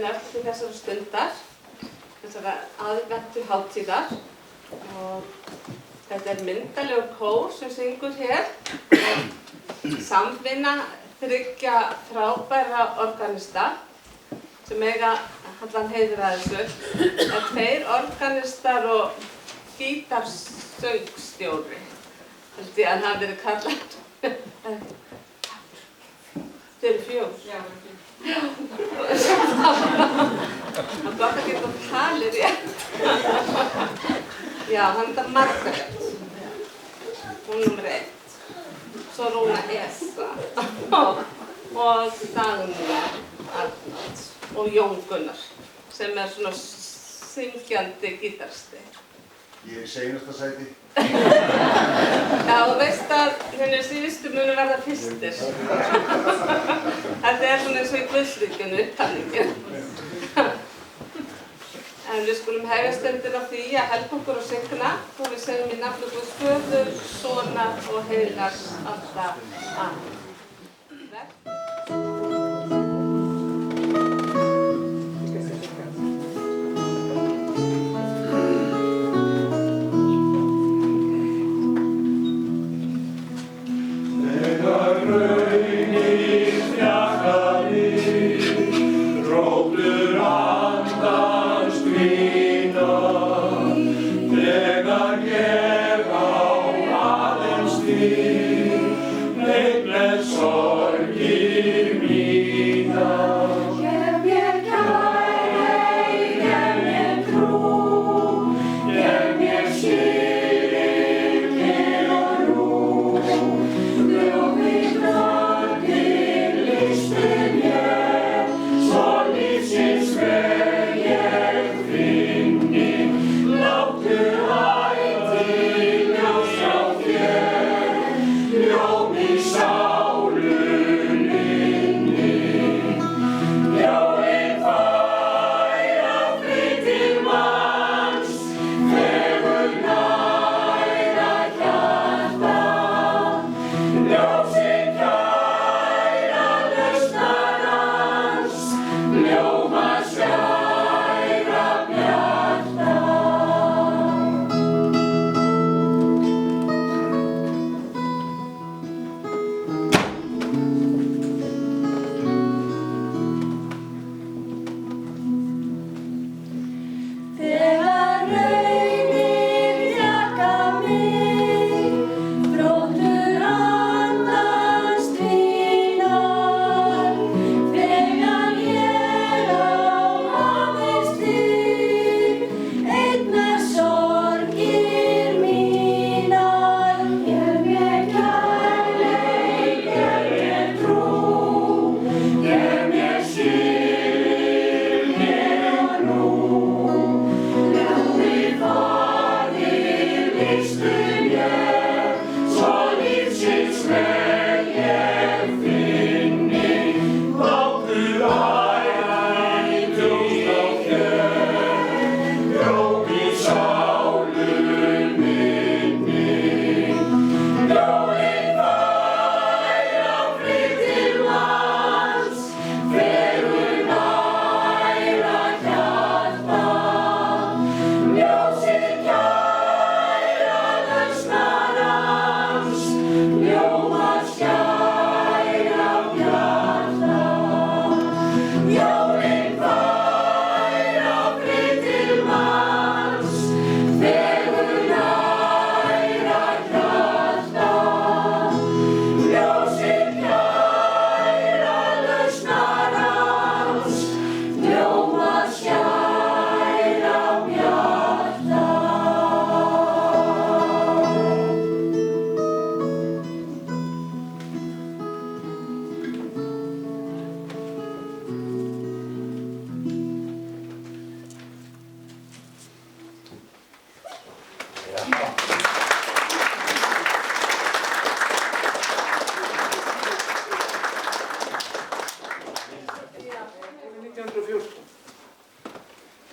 komin öll til þessara stundar, þessara aðventuhátíðar og þetta myndalegur kór sem syngur hér og samvinna 3 frábæra organista sem eiga allan heiður að þessu. 2 organistar og gítarsöngstjóri, held ég að hafi verið kallað. Þið eru 4? Já, það er gott að geta talið rétt. Já, hann er Margaret, hún nr. 1. Svo Rúna Esa og Dagný Arnalds og Jón Gunnar sem er svona syngjandi gítaristi. Ég seinasta sæti. Já, þú veist að hinir síðustu munu verða fyrstir. Þetta er svona eins og í Guðsríkinu upptalningin. En við skulum hefja stundina á því að helpa okkur að syngja og við segjum í nafni Guðs Föður, Sonar og Heilags Anda. Amen.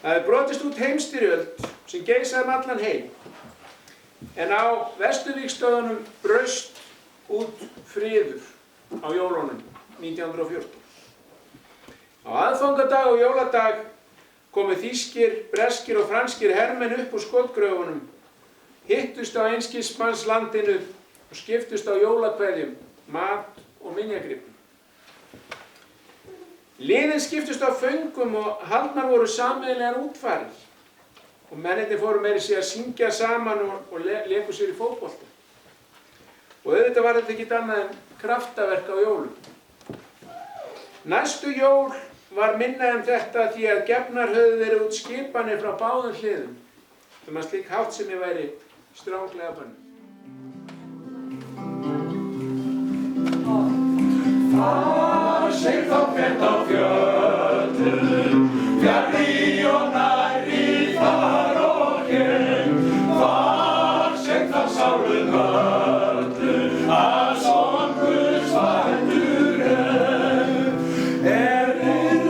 Það brotist út heimsstyrjöld sem geisaði allan heim. En á Vesturvígstöðunum braust út friður á jólunum 1914. Á aðfangadag og jóladag komu þýskir, breskir og franskir hermenn upp úr skotgröfunum, hittust á einskismannslandinu og skiptust á jólakveðjum, mat og minjagripum. Liðin skiptust á föngum og haldnar voru sameiginlegar útfarir og mennirnir fóru meira sig að syngja saman og léku sér í fótbolta. Og auðvitað var þetta ekkert annað en kraftaverk á jólum. Næstu jól var minna en þetta því að gefnar höfðu verið út skipanir frá báðum hliðum að slík háttsemi væri stranglega bönnuð. Far sig þá frétt á fjöllum, fjarri og nærri þar og hér. Far sig þá sálum öllum, að son Guðs fæddur er.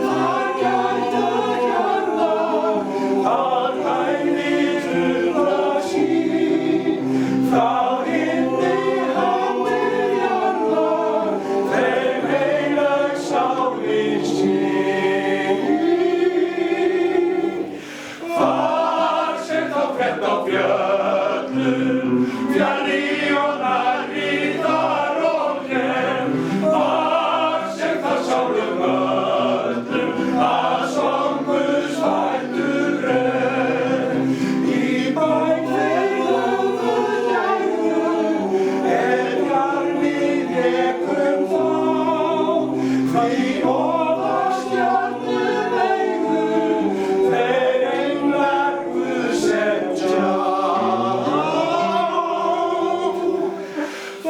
Þar gæta hjarta, að hænir hugla sín, frá hinni henni jarðar, þeim heilög sálin sín. Far sig þá frétt á fjöllum, fjarri og nærri þar og hér. Far sig þá sálum öllum, að son Guðs fæddur er. Í bænlegum gæðum er bjarmið rekum þá, því ofar stjörnum eigum þeir englar Guðs sem tjá.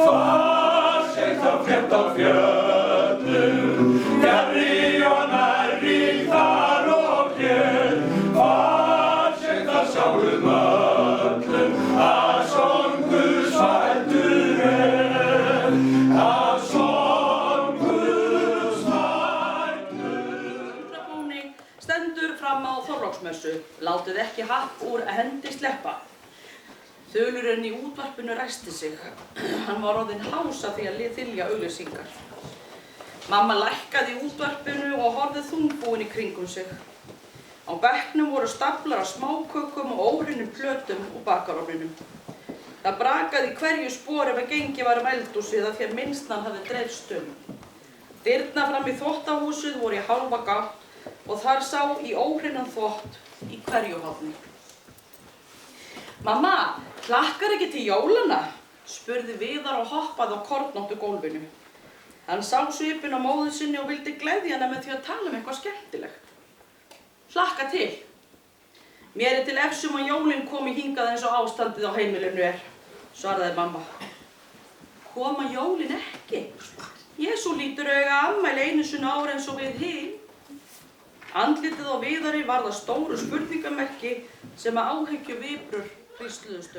Far sig þá frétt á fjöllum, fjarri og nærri þar og hér. Far sig þá sálum öllum, að son Guðs fæddur er. Að son Guðs fæddur. Búning stendur fram á Þorláksmessu. Látið ekki happ úr hendi sleppa. Þulurinn í útvarpinu ræsti sig. Hann var orðinn hás af því að þylja auglýsingar. Mamma lækkaði í útvarpinu og horfði þungbúin í kringum sig. Á bekknum voru staflar af smákökum og óhreinnum plötum og bakarofninum. Það brakaði í hverju spori ef að gengið var eldhúsið af því að minnstan hafði dreifst Dyrnar fram í þvottahúsið voru í hálfa gátt og þar sá í óhreinan þvott í hverju horni. Mamma, hlakkar ekki til jólanna? Spurði Viðar og hoppaði á kornóttu gólfinu. Hann sá svipinn á móður sinni og vildi gleðja hana með því að tala um eitthvað skemmtilegt. Hlakka til. Mér til efsum að jólin komi hingað eins og ástandið á heimilinu svaraði mamma. Koma jólin ekki? Jesú lítur auga afmæli einu sinni á ári eins og við hin. Andlitið á Viðari varð að stóru spurningamerki sem að áhyggjuviprur hrísluðust